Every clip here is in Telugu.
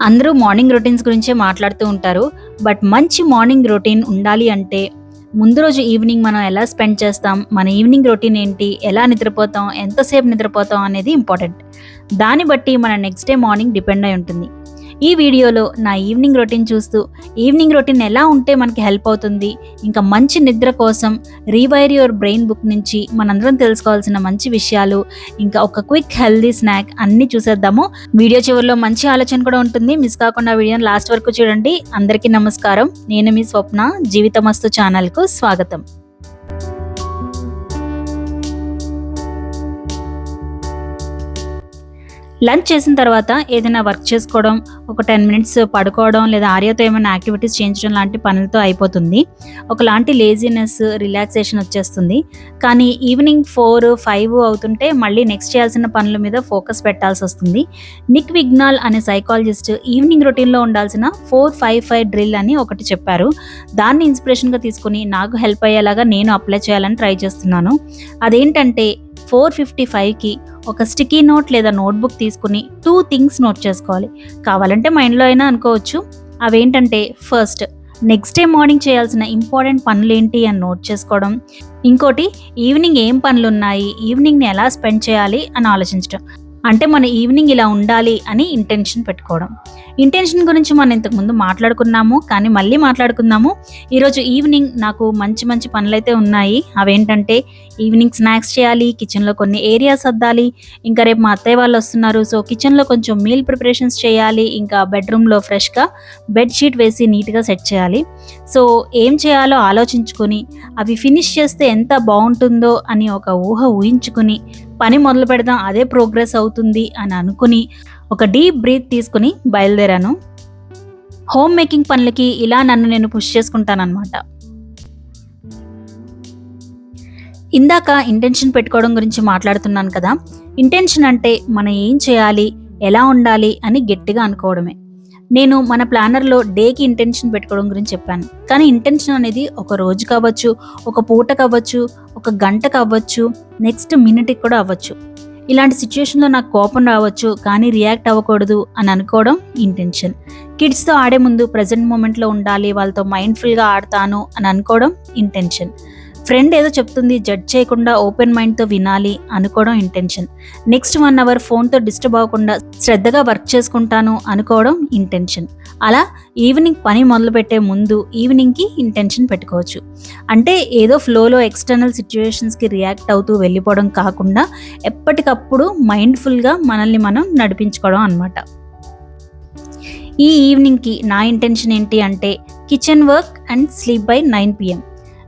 అందరూ మార్నింగ్ రొటీన్స్ గురించే మాట్లాడుతూ ఉంటారు. బట్ మంచి మార్నింగ్ రొటీన్ ఉండాలి అంటే ముందు రోజు ఈవినింగ్ మనం ఎలా స్పెండ్ చేస్తాం, మన ఈవినింగ్ రొటీన్ ఏంటి, ఎలా నిద్రపోతాం, ఎంతసేపు నిద్రపోతాం అనేది ఇంపార్టెంట్. దాన్ని బట్టి మన నెక్స్ట్ డే మార్నింగ్ డిపెండ్ అయి ఉంటుంది. ఈ వీడియోలో నా ఈవినింగ్ రొటీన్ చూస్తూ ఈవినింగ్ రొటీన్ ఎలా ఉంటే మనకి హెల్ప్ అవుతుంది, ఇంకా మంచి నిద్ర కోసం రీవైర్ యువర్ బ్రెయిన్ బుక్ నుంచి మనందరం తెలుసుకోవాల్సిన మంచి విషయాలు, ఇంకా ఒక క్విక్ హెల్దీ స్నాక్ అన్నీ చూసేద్దాము. వీడియో చివరిలో మంచి ఆలోచన కూడా ఉంటుంది. మిస్ కాకుండా వీడియోని లాస్ట్ వరకు చూడండి. అందరికీ నమస్కారం. నేను మీ స్వప్న. జీవితమస్తు ఛానల్కు స్వాగతం. లంచ్ చేసిన తర్వాత ఏదైనా వర్క్ చేసుకోవడం, ఒక 10 మినిట్స్ పడుకోవడం, లేదా ఆర్యతో ఏమైనా యాక్టివిటీస్ చేయించడం లాంటి పనులతో అయిపోతుంది. ఒకలాంటి లేజినెస్, రిలాక్సేషన్ వచ్చేస్తుంది. కానీ ఈవినింగ్ 4, 5 అవుతుంటే మళ్ళీ నెక్స్ట్ చేయాల్సిన పనుల మీద ఫోకస్ పెట్టాల్సి వస్తుంది. నిక్ విగ్నాల్ అనే సైకాలజిస్ట్ ఈవినింగ్ రొటీన్లో ఉండాల్సిన 4-5-5 డ్రిల్ అని ఒకటి చెప్పారు. దాన్ని ఇన్స్పిరేషన్గా తీసుకుని నాకు హెల్ప్ అయ్యేలాగా నేను అప్లై చేయాలని ట్రై చేస్తున్నాను. అదేంటంటే 4:55కి ఒక స్టిక్కీ నోట్ లేదా నోట్బుక్ తీసుకుని 2 థింగ్స్ నోట్ చేసుకోవాలి. కావాలంటే మైండ్లో అయినా అనుకోవచ్చు. అవేంటంటే, ఫస్ట్ నెక్స్ట్ డే మార్నింగ్ చేయాల్సిన ఇంపార్టెంట్ పనులేంటి అని నోట్ చేసుకోవడం. ఇంకోటి, ఈవినింగ్ ఏం పనులు ఉన్నాయి, ఈవినింగ్ని ఎలా స్పెండ్ చేయాలి అని ఆలోచించడం. అంటే మన ఈవినింగ్ ఇలా ఉండాలి అని ఇంటెన్షన్ పెట్టుకోవడం. ఇంటెన్షన్ గురించి మనం ఇంతకుముందు మాట్లాడుకున్నాము, కానీ మళ్ళీ మాట్లాడుకుందాము. ఈరోజు ఈవినింగ్ నాకు మంచి మంచి పనులైతే ఉన్నాయి. అవేంటంటే, ఈవినింగ్ స్నాక్స్ చేయాలి, కిచెన్లో కొన్ని ఏరియాస్ సర్దాలి, ఇంకా రేపు మా అత్తయ్య వాళ్ళు వస్తున్నారు, సో కిచెన్లో కొంచెం మీల్ ప్రిపరేషన్స్ చేయాలి, ఇంకా బెడ్రూమ్లో ఫ్రెష్గా బెడ్షీట్ వేసి నీట్గా సెట్ చేయాలి. సో ఏం చేయాలో ఆలోచించుకొని అవి ఫినిష్ చేస్తే ఎంత బాగుంటుందో అని ఒక ఊహించుకుని పని మొదలు పెడదాం, అదే ప్రోగ్రెస్ అవుతుంది అని అనుకుని ఒక డీప్ బ్రీత్ తీసుకుని బయలుదేరాను. హోమ్ మేకింగ్ పనులకి ఇలా నన్ను నేను పుష్ చేసుకుంటానన్నమాట. ఇందాక ఇంటెన్షన్ పెట్టుకోవడం గురించి మాట్లాడుతున్నాను కదా. ఇంటెన్షన్ అంటే మనం ఏం చేయాలి, ఎలా ఉండాలి అని గట్టిగా అనుకోవడమే. నేను మన ప్లానర్లో డేకి ఇంటెన్షన్ పెట్టుకోవడం గురించి చెప్పాను. కానీ ఇంటెన్షన్ అనేది ఒక రోజు కావచ్చు, ఒక పూట కావచ్చు, ఒక గంట కావచ్చు, నెక్స్ట్ మినిట్కి కూడా అవ్వచ్చు. ఇలాంటి సిచ్యువేషన్లో నాకు కోపం రావచ్చు, కానీ రియాక్ట్ అవ్వకూడదు అని అనుకోవడం ఇంటెన్షన్. కిడ్స్తో ఆడే ముందు ప్రజెంట్ మూమెంట్లో ఉండాలి, వాళ్ళతో మైండ్ఫుల్గా ఆడతాను అని అనుకోవడం ఇంటెన్షన్. ఫ్రెండ్ ఏదో చెప్తుంది, జడ్జ్ చేయకుండా ఓపెన్ మైండ్తో వినాలి అనుకోవడం ఇంటెన్షన్. నెక్స్ట్ 1 అవర్ ఫోన్తో డిస్టర్బ్ అవ్వకుండా శ్రద్ధగా వర్క్ చేసుకుంటాను అనుకోవడం ఇంటెన్షన్. అలా ఈవినింగ్ పని మొదలుపెట్టే ముందు ఈవినింగ్కి ఇంటెన్షన్ పెట్టుకోవచ్చు. అంటే ఏదో ఫ్లోలో ఎక్స్టర్నల్ సిచ్యువేషన్స్కి రియాక్ట్ అవుతూ వెళ్ళిపోవడం కాకుండా ఎప్పటికప్పుడు మైండ్ఫుల్గా మనల్ని మనం నడిపించుకోవడం అన్నమాట. ఈ ఈవినింగ్కి నా ఇంటెన్షన్ ఏంటి అంటే, kitchen work and sleep by 9 PM.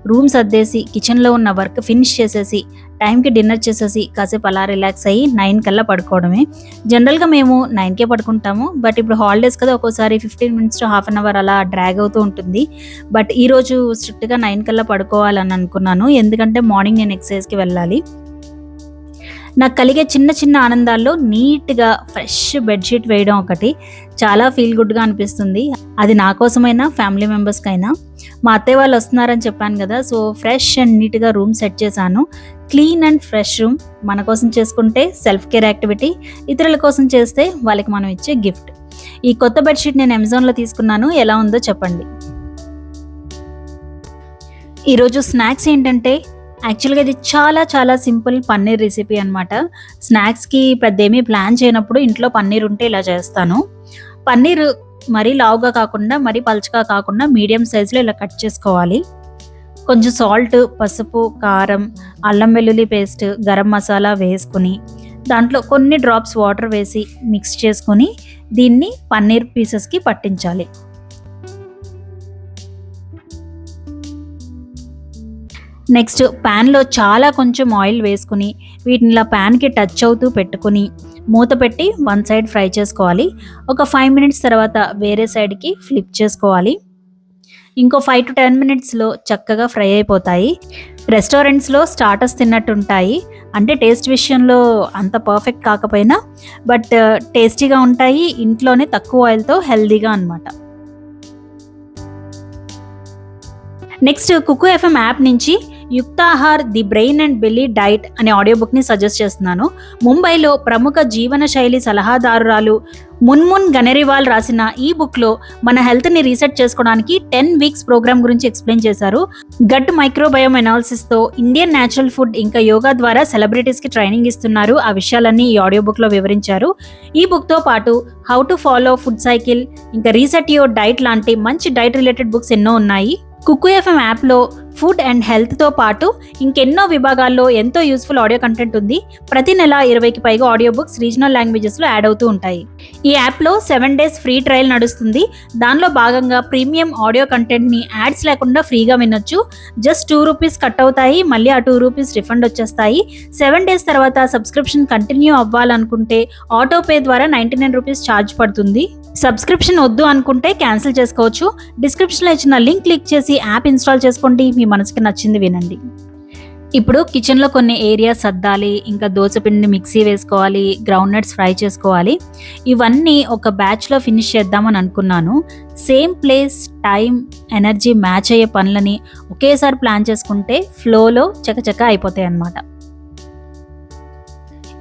Room సర్దేసి కిచెన్లో ఉన్న వర్క్ ఫినిష్ చేసేసి టైంకి డిన్నర్ చేసేసి కాసేపు అలా రిలాక్స్ అయ్యి 9 కల్లా పడుకోవడమే. జనరల్గా మేము 9కే పడుకుంటాము. బట్ ఇప్పుడు హాలిడేస్ కదా, ఒక్కోసారి 15 minutes to half an hour అలా డ్రాగ్ అవుతూ ఉంటుంది. బట్ ఈరోజు స్ట్రిక్ట్గా 9 కల్లా పడుకోవాలని అనుకున్నాను, ఎందుకంటే మార్నింగ్ నేను ఎక్సర్సైజ్కి వెళ్ళాలి. నాకు కలిగే చిన్న చిన్న ఆనందాల్లో నీట్గా ఫ్రెష్ బెడ్షీట్ వేయడం ఒకటి చాలా ఫీల్ గుడ్గా అనిపిస్తుంది. అది నా కోసమైనా ఫ్యామిలీ మెంబర్స్కైనా. మా అత్తయ్య వాళ్ళు వస్తున్నారని చెప్పాను కదా, సో ఫ్రెష్ అండ్ నీట్గా రూమ్ సెట్ చేశాను. క్లీన్ అండ్ ఫ్రెష్ రూమ్ మన కోసం చేసుకుంటే సెల్ఫ్ కేర్ యాక్టివిటీ, ఇతరుల కోసం చేస్తే వాళ్ళకి మనం ఇచ్చే గిఫ్ట్. ఈ కొత్త బెడ్షీట్ నేను అమెజాన్లో తీసుకున్నాను. ఎలా ఉందో చెప్పండి. ఈరోజు స్నాక్స్ ఏంటంటే, యాక్చువల్గా ఇది చాలా చాలా సింపుల్ పన్నీర్ రెసిపీ అనమాట. స్నాక్స్కి పెద్దేమీ ప్లాన్ చేయనప్పుడు ఇంట్లో పన్నీర్ ఉంటే ఇలా చేస్తాను. పన్నీర్ మరీ లావుగా కాకుండా మరీ పల్చగా కాకుండా మీడియం సైజులో ఇలా కట్ చేసుకోవాలి. కొంచెం సాల్ట్, పసుపు, కారం, అల్లం వెల్లుల్లి పేస్ట్, గరం మసాలా వేసుకుని దాంట్లో కొన్ని డ్రాప్స్ వాటర్ వేసి మిక్స్ చేసుకొని దీన్ని పన్నీర్ పీసెస్కి పట్టించాలి. నెక్స్ట్ ప్యాన్లో చాలా కొంచెం ఆయిల్ వేసుకుని వీటిని ఇలా ప్యాన్కి టచ్ అవుతూ పెట్టుకుని మూత పెట్టి 1 సైడ్ ఫ్రై చేసుకోవాలి. ఒక 5 మినిట్స్ తర్వాత వేరే సైడ్కి ఫ్లిప్ చేసుకోవాలి. ఇంకో 5 to 10 మినిట్స్లో చక్కగా ఫ్రై అయిపోతాయి. రెస్టారెంట్స్లో స్టార్టర్స్ తిన్నట్టు ఉంటాయి. అంటే టేస్ట్ విషయంలో అంత పర్ఫెక్ట్ కాకపోయినా బట్ టేస్టీగా ఉంటాయి. ఇంట్లోనే తక్కువ ఆయిల్తో హెల్దీగా అన్నమాట. నెక్స్ట్ కుకు FM యాప్ నుంచి Yuktahaar the brain and belly diet అనే ఆడియో బుక్ని సజెస్ట్ చేస్తున్నాను. ముంబైలో ప్రముఖ జీవన శైలి సలహాదారురాలు మున్మున్ గనెరివాల్ రాసిన ఈ బుక్లో మన హెల్త్ని రీసెట్ చేసుకోవడానికి 10 వీక్స్ ప్రోగ్రామ్ గురించి ఎక్స్ప్లెయిన్ చేశారు. గట్ మైక్రోబయోమ్ అనాలిసిస్తో ఇండియన్ న్యాచురల్ ఫుడ్ ఇంకా యోగా ద్వారా సెలబ్రిటీస్కి ట్రైనింగ్ ఇస్తున్నారు. ఆ విషయాలన్నీ ఈ ఆడియో బుక్లో వివరించారు. ఈ బుక్తో పాటు how to follow food cycle, ఇంకా రీసెట్ యువర్ డైట్ లాంటి మంచి డైట్ రిలేటెడ్ బుక్స్ ఎన్నో ఉన్నాయి. కుక్కు ఎఫ్ఎం యాప్లో ఫుడ్ అండ్ హెల్త్తో పాటు ఇంకెన్నో విభాగాల్లో ఎంతో యూస్ఫుల్ ఆడియో కంటెంట్ ఉంది. ప్రతి నెల 20కి పైగా ఆడియో బుక్స్ రీజనల్ లాంగ్వేజెస్లో యాడ్ అవుతూ ఉంటాయి. ఈ యాప్లో 7 days ఫ్రీ ట్రయల్ నడుస్తుంది. దానిలో భాగంగా ప్రీమియం ఆడియో కంటెంట్ని యాడ్స్ లేకుండా ఫ్రీగా వినొచ్చు. జస్ట్ ₹2 కట్ అవుతాయి, మళ్ళీ ఆ ₹2 రిఫండ్ వచ్చేస్తాయి. 7 days తర్వాత సబ్స్క్రిప్షన్ కంటిన్యూ అవ్వాలనుకుంటే ఆటోపే ద్వారా ₹99 ఛార్జ్ పడుతుంది. సబ్స్క్రిప్షన్ వద్దు అనుకుంటే క్యాన్సిల్ చేసుకోవచ్చు. డిస్క్రిప్షన్లో ఇచ్చిన లింక్ క్లిక్ చేసి యాప్ ఇన్స్టాల్ చేసుకోండి, మీ మనసుకి నచ్చింది వినండి. ఇప్పుడు కిచెన్లో కొన్ని ఏరియాస్ సర్దాలి, ఇంకా దోసపిండిని మిక్సీ వేసుకోవాలి, గ్రౌండ్ నట్స్ ఫ్రై చేసుకోవాలి. ఇవన్నీ ఒక బ్యాచ్లో ఫినిష్ చేద్దామని అనుకున్నాను. Same place, time, energy match అయ్యే పనులని ఒకేసారి ప్లాన్ చేసుకుంటే ఫ్లోలో చకచక అయిపోతాయి అన్నమాట.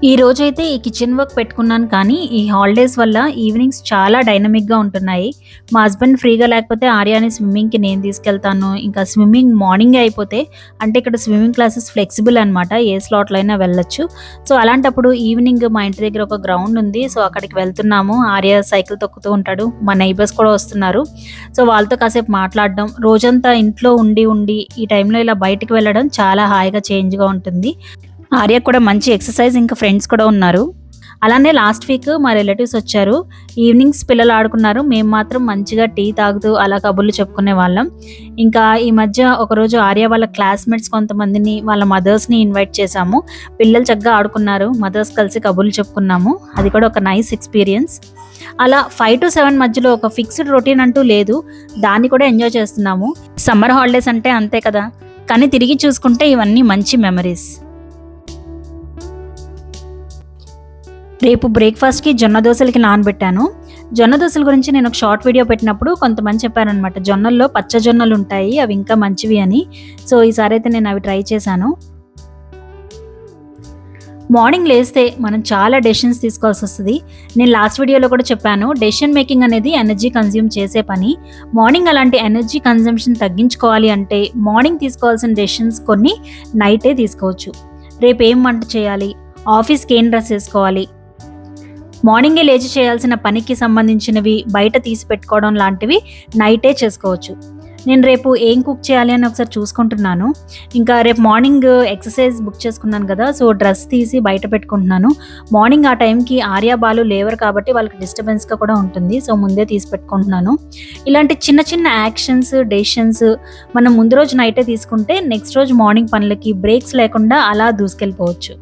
ఈ రోజైతే ఈ కిచెన్ వర్క్ పెట్టుకున్నాను, కానీ ఈ హాలిడేస్ వల్ల ఈవినింగ్స్ చాలా డైనమిక్గా ఉంటున్నాయి. మా హస్బెండ్ ఫ్రీగా లేకపోతే ఆర్యాని స్విమ్మింగ్కి నేను తీసుకెళ్తాను. ఇంకా స్విమ్మింగ్ మార్నింగే అయిపోతే, అంటే ఇక్కడ స్విమ్మింగ్ క్లాసెస్ ఫ్లెక్సిబుల్ అనమాట, ఏ స్లాట్లో అయినా వెళ్ళొచ్చు. సో అలాంటప్పుడు ఈవినింగ్ మా ఇంటి దగ్గర ఒక గ్రౌండ్ ఉంది, సో అక్కడికి వెళ్తున్నాము. ఆర్య సైకిల్ తొక్కుతూ ఉంటాడు, మా నైబర్స్ కూడా వస్తున్నారు. సో వాళ్ళతో కాసేపు మాట్లాడడం, రోజంతా ఇంట్లో ఉండి ఈ టైంలో ఇలా బయటికి వెళ్ళడం చాలా హాయిగా చేంజ్గా ఉంటుంది. ఆర్య కూడా మంచి ఎక్సర్సైజ్, ఇంకా ఫ్రెండ్స్ కూడా ఉన్నారు. అలానే లాస్ట్ వీక్ మా రిలేటివ్స్ వచ్చారు. ఈవినింగ్స్ పిల్లలు ఆడుకున్నారు, మేము మాత్రం మంచిగా టీ తాగుతూ అలా కబుర్లు చెప్పుకునే వాళ్ళం. ఇంకా ఈ మధ్య ఒకరోజు ఆర్య వాళ్ళ క్లాస్మేట్స్ కొంతమందిని, వాళ్ళ మదర్స్ని ఇన్వైట్ చేశాము. పిల్లలు చక్కగా ఆడుకున్నారు, మదర్స్ కలిసి కబుర్లు చెప్పుకున్నాము. అది కూడా ఒక నైస్ ఎక్స్పీరియన్స్. అలా 5 to 7 మధ్యలో ఒక ఫిక్స్డ్ రొటీన్ అంటూ లేదు, దాన్ని కూడా ఎంజాయ్ చేస్తున్నాము. సమ్మర్ హాలిడేస్ అంటే అంతే కదా, కానీ తిరిగి చూసుకుంటే ఇవన్నీ మంచి మెమరీస్. రేపు బ్రేక్ఫాస్ట్కి జొన్న దోశలకి నానబెట్టాను. జొన్న దోశల గురించి నేను ఒక షార్ట్ వీడియో పెట్టినప్పుడు కొంతమంది చెప్పారనమాట, జొన్నల్లో పచ్చ జొన్నలు ఉంటాయి, అవి ఇంకా మంచివి అని. సో ఈసారి అయితే నేను అవి ట్రై చేశాను. మార్నింగ్ లేస్తే మనం చాలా డెసిషన్స్ తీసుకోవాల్సి వస్తుంది. నేను లాస్ట్ వీడియోలో కూడా చెప్పాను, డెసిషన్ మేకింగ్ అనేది ఎనర్జీ కన్జ్యూమ్ చేసే పని. మార్నింగ్ అలాంటి ఎనర్జీ కన్జంప్షన్ తగ్గించుకోవాలి అంటే మార్నింగ్ తీసుకోవాల్సిన డెసిషన్స్ కొన్ని నైటే తీసుకోవచ్చు. రేపు ఏం వంట చేయాలి, ఆఫీస్కి ఏం డ్రెస్ వేసుకోవాలి, మార్నింగే లేచి చేయాల్సిన పనికి సంబంధించినవి బయట తీసి పెట్టుకోవడం లాంటివి నైటే చేసుకోవచ్చు. నేను రేపు ఏం కుక్ చేయాలి అని ఒకసారి చూసుకుంటున్నాను. ఇంకా రేపు మార్నింగ్ ఎక్సర్సైజ్ బుక్ చేసుకున్నాను కదా, సో డ్రెస్ తీసి బయట పెట్టుకుంటున్నాను. మార్నింగ్ ఆ టైంకి ఆర్య బాలు లేవరు కాబట్టి వాళ్ళకి డిస్టర్బెన్స్గా కూడా ఉంటుంది, సో ముందే తీసి పెట్టుకుంటున్నాను. ఇలాంటి చిన్న చిన్న యాక్షన్స్, డెసిషన్స్ మనం ముందు రోజు నైటే తీసుకుంటే నెక్స్ట్ రోజు మార్నింగ్ పనులకి బ్రేక్స్ లేకుండా అలా దూసుకెళ్ళిపోవచ్చు.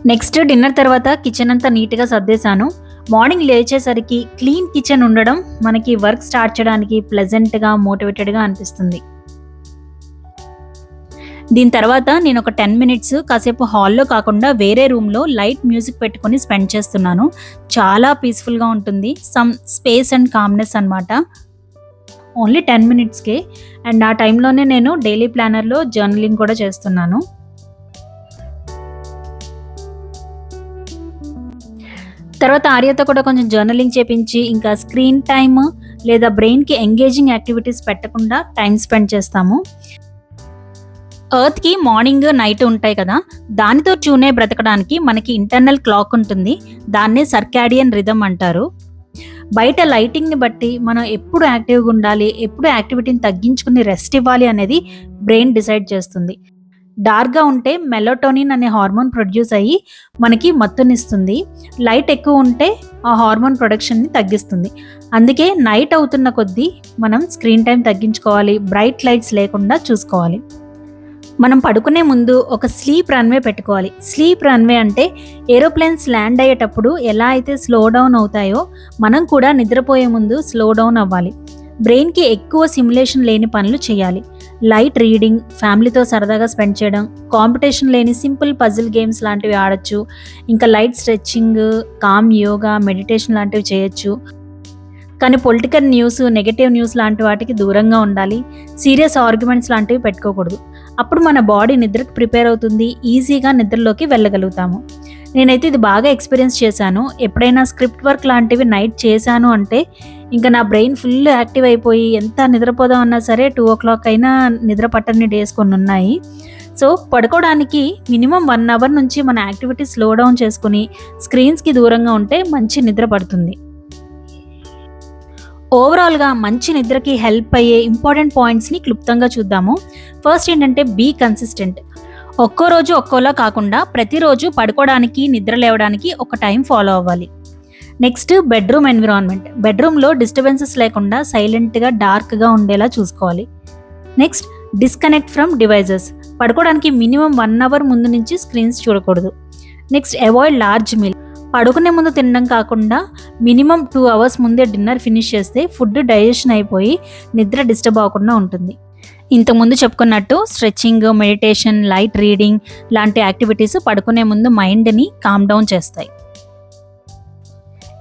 నెక్స్ట్ డిన్నర్ తర్వాత కిచెన్ అంతా నీట్గా సర్దేశాను. మార్నింగ్ లేచేసరికి క్లీన్ కిచెన్ ఉండడం మనకి వర్క్ స్టార్ట్ చేయడానికి ప్లెజెంట్గా, మోటివేటెడ్గా అనిపిస్తుంది. దీని తర్వాత నేను ఒక 10 minutes కాసేపు హాల్లో కాకుండా వేరే రూమ్లో లైట్ మ్యూజిక్ పెట్టుకొని స్పెండ్ చేస్తున్నాను. చాలా పీస్ఫుల్గా ఉంటుంది, సమ్ స్పేస్ అండ్ కామ్నెస్ అనమాట. ఓన్లీ 10 minutesకే. అండ్ ఆ టైంలోనే నేను డైలీ ప్లానర్లో జర్నలింగ్ కూడా చేస్తున్నాను. తర్వాత ఆర్యతో కూడా కొంచెం జర్నలింగ్ చేపించి, ఇంకా స్క్రీన్ టైమ్ లేదా బ్రెయిన్కి ఎంగేజింగ్ యాక్టివిటీస్ పెట్టకుండా టైం స్పెండ్ చేస్తాము. ఎర్త్కి మార్నింగ్ నైట్ ఉంటాయి కదా, దానితో ట్యూనే బ్రతకడానికి మనకి ఇంటర్నల్ క్లాక్ ఉంటుంది, దాన్నే సర్కాడియన్ రిథమ్ అంటారు. బయట లైటింగ్ని బట్టి మనం ఎప్పుడు యాక్టివ్గా ఉండాలి, ఎప్పుడు యాక్టివిటీని తగ్గించుకుని రెస్ట్ ఇవ్వాలి అనేది బ్రెయిన్ డిసైడ్ చేస్తుంది. డార్క్గా ఉంటే మెలటోనిన్ అనే హార్మోన్ ప్రొడ్యూస్ అయ్యి మనకి మత్తునిస్తుంది. లైట్ ఎక్కువ ఉంటే ఆ హార్మోన్ ప్రొడక్షన్ని తగ్గిస్తుంది. అందుకే నైట్ అవుతున్న కొద్దీ మనం స్క్రీన్ టైం తగ్గించుకోవాలి, బ్రైట్ లైట్స్ లేకుండా చూసుకోవాలి. మనం పడుకునే ముందు ఒక స్లీప్ రన్వే పెట్టుకోవాలి. స్లీప్ రన్వే అంటే ఏరోప్లేన్స్ ల్యాండ్ అయ్యేటప్పుడు ఎలా అయితే స్లో డౌన్ అవుతాయో మనం కూడా నిద్రపోయే ముందు స్లో డౌన్ అవ్వాలి. బ్రెయిన్కి ఎక్కువ సిమ్యులేషన్ లేని పనులు చేయాలి. లైట్ రీడింగ్, ఫ్యామిలీతో సరదాగా స్పెండ్ చేయడం, కాంపిటీషన్ లేని సింపుల్ పజిల్ గేమ్స్ లాంటివి ఆడొచ్చు. ఇంకా light stretching, calm yoga, meditation లాంటివి చేయొచ్చు. కానీ పొలిటికల్ న్యూస్, నెగటివ్ న్యూస్ లాంటి వాటికి దూరంగా ఉండాలి. సీరియస్ ఆర్గ్యుమెంట్స్ లాంటివి పెట్టుకోకూడదు. అప్పుడు మన బాడీ నిద్రకు ప్రిపేర్ అవుతుంది, ఈజీగా నిద్రలోకి వెళ్ళగలుగుతాము. నేనైతే ఇది బాగా ఎక్స్పీరియన్స్ చేశాను. ఎప్పుడైనా స్క్రిప్ట్ వర్క్ లాంటివి నైట్ చేశాను అంటే ఇంకా నా బ్రెయిన్ ఫుల్ యాక్టివ్ అయిపోయి ఎంత నిద్రపోదాం అన్నా సరే 2 అయినా నిద్ర పట్టని డేస్ కొన్ని ఉన్నాయి. సో పడుకోవడానికి మినిమం 1 అవర్ నుంచి మన యాక్టివిటీ స్లో డౌన్ చేసుకుని స్క్రీన్స్కి దూరంగా ఉంటే మంచి నిద్ర పడుతుంది. ఓవరాల్గా మంచి నిద్రకి హెల్ప్ అయ్యే ఇంపార్టెంట్ పాయింట్స్ని క్లుప్తంగా చూద్దాము. ఫస్ట్ ఏంటంటే బీ కన్సిస్టెంట్. ఒక్కో రోజు ఒక్కోలా కాకుండా ప్రతిరోజు పడుకోవడానికి, నిద్ర లేవడానికి ఒక టైం ఫాలో అవ్వాలి. Next bedroom environment. బెడ్రూమ్లో డిస్టర్బెన్సెస్ లేకుండా సైలెంట్గా, డార్క్గా ఉండేలా చూసుకోవాలి. Next disconnect from devices. పడుకోవడానికి మినిమం 1 అవర్ ముందు నుంచి స్క్రీన్స్ చూడకూడదు. Next avoid large meal. పడుకునే ముందు తినడం కాకుండా మినిమం 2 అవర్స్ ముందే డిన్నర్ ఫినిష్ చేస్తే ఫుడ్ డైజెషన్ అయిపోయి నిద్ర డిస్టర్బ్ అవ్వకుండా ఉంటుంది. ఇంతకుముందు చెప్పుకున్నట్టు స్ట్రెచ్చింగ్, మెడిటేషన్, లైట్ రీడింగ్ లాంటి యాక్టివిటీస్ పడుకునే ముందు మైండ్ని కామ్ డౌన్ చేస్తాయి.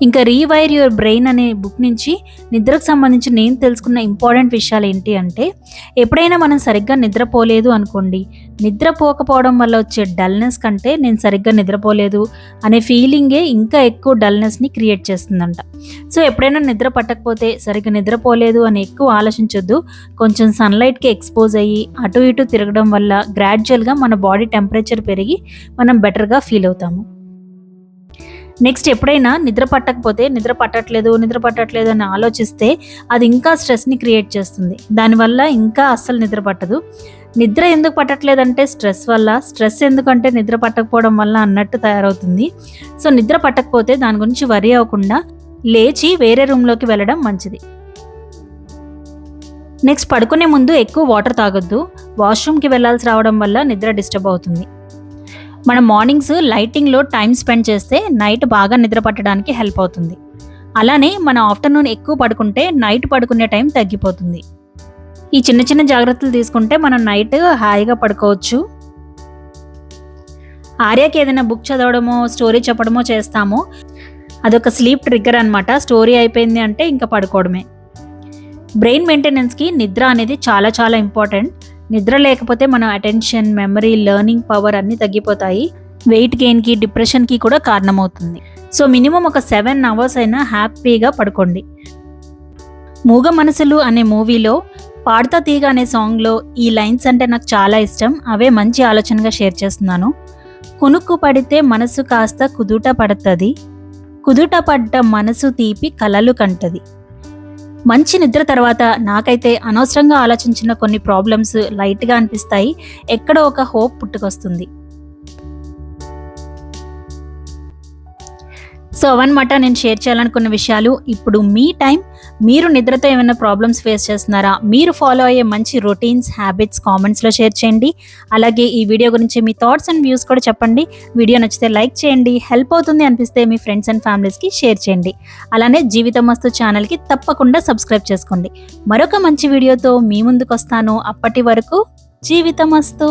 ఇంకా రీవైర్ యువర్ బ్రెయిన్ అనే బుక్ నుంచి నిద్రకు సంబంధించి నేను తెలుసుకున్న ఇంపార్టెంట్ విషయాలు ఏంటి అంటే, ఎప్పుడైనా మనం సరిగ్గా నిద్రపోలేదు అనుకోండి, నిద్రపోకపోవడం వల్ల వచ్చే డల్నెస్ కంటే నేను సరిగ్గా నిద్రపోలేదు అనే ఫీలింగే ఇంకా ఎక్కువ డల్నెస్ని క్రియేట్ చేస్తుందంట. సో ఎప్పుడైనా నిద్ర పట్టకపోతే సరిగ్గా నిద్రపోలేదు అని ఎక్కువ ఆలోచించొద్దు. కొంచెం సన్లైట్కి ఎక్స్పోజ్ అయ్యి అటు ఇటు తిరగడం వల్ల గ్రాడ్యువల్గా మన బాడీ టెంపరేచర్ పెరిగి మనం బెటర్గా ఫీల్ అవుతాము. నెక్స్ట్ ఎప్పుడైనా నిద్ర పట్టట్లేదు అని ఆలోచిస్తే అది ఇంకా స్ట్రెస్ని క్రియేట్ చేస్తుంది. దానివల్ల ఇంకా అస్సలు నిద్ర పట్టదు. నిద్ర ఎందుకు పట్టట్లేదంటే స్ట్రెస్ వల్ల, స్ట్రెస్ ఎందుకంటే నిద్ర పట్టకపోవడం వల్ల అన్నట్టు తయారవుతుంది. సో నిద్ర పట్టకపోతే దాని గురించి వరీ అవ్వకుండా లేచి వేరే రూమ్లోకి వెళ్ళడం మంచిది. నెక్స్ట్ పడుకునే ముందు ఎక్కువ వాటర్ తాగొద్దు. వాష్రూమ్కి వెళ్ళాల్సి రావడం వల్ల నిద్ర డిస్టర్బ్ అవుతుంది. మనం మార్నింగ్స్ లైటింగ్లో టైం స్పెండ్ చేస్తే నైట్ బాగా నిద్ర పట్టడానికి హెల్ప్ అవుతుంది. అలానే మన ఆఫ్టర్నూన్ ఎక్కువ పడుకుంటే నైట్ పడుకునే టైం తగ్గిపోతుంది. ఈ చిన్న చిన్న జాగ్రత్తలు తీసుకుంటే మనం నైట్ హాయిగా పడుకోవచ్చు. ఆర్యాకి ఏదైనా బుక్ చదవడమో, స్టోరీ చెప్పడమో చేస్తామో అదొక స్లీప్ ట్రిగ్గర్ అనమాట. స్టోరీ అయిపోయింది అంటే ఇంకా పడుకోవడమే. బ్రెయిన్ మెయింటెనెన్స్కి నిద్ర అనేది చాలా చాలా ఇంపార్టెంట్. నిద్ర లేకపోతే మన అటెన్షన్, మెమరీ, లెర్నింగ్ పవర్ అన్నీ తగ్గిపోతాయి. వెయిట్ గెయిన్కి, డిప్రెషన్కి కూడా కారణమవుతుంది. సో మినిమం ఒక 7 అవర్స్ అయినా హ్యాపీగా పడుకోండి. మూగ మనసులు అనే మూవీలో పాడుతా తీగ అనే సాంగ్లో ఈ లైన్స్ అంటే నాకు చాలా ఇష్టం. అవే మంచి ఆలోచనగా షేర్ చేస్తున్నాను. కునుక్కు పడితే మనసు కాస్త కుదుట పడుతుంది, కుదుట పడ్డ మనసు తీపి కలలు కంటది. మంచి నిద్ర తర్వాత నాకైతే అనవసరంగా ఆలోచించిన కొన్ని ప్రాబ్లమ్స్ లైట్గా అనిపిస్తాయి. ఎక్కడో ఒక హోప్ పుట్టుకొస్తుంది. సో అవన్నమాట నేను షేర్ చేయాలనుకున్న విషయాలు. ఇప్పుడు మీ టైం. మీరు నిద్రతో ఏమైనా ప్రాబ్లమ్స్ ఫేస్ చేస్తున్నారా? మీరు ఫాలో అయ్యే మంచి రొటీన్స్, హ్యాబిట్స్ కామెంట్స్లో షేర్ చేయండి. అలాగే ఈ వీడియో గురించి మీ థాట్స్ అండ్ వ్యూస్ కూడా చెప్పండి. వీడియో నచ్చితే లైక్ చేయండి. హెల్ప్ అవుతుంది అనిపిస్తే మీ ఫ్రెండ్స్ అండ్ ఫ్యామిలీస్కి షేర్ చేయండి. అలానే జీవితమస్తు ఛానల్కి తప్పకుండా సబ్స్క్రైబ్ చేసుకోండి. మరొక మంచి వీడియోతో మీ ముందుకు వస్తాను. అప్పటి వరకు జీవితమస్తు.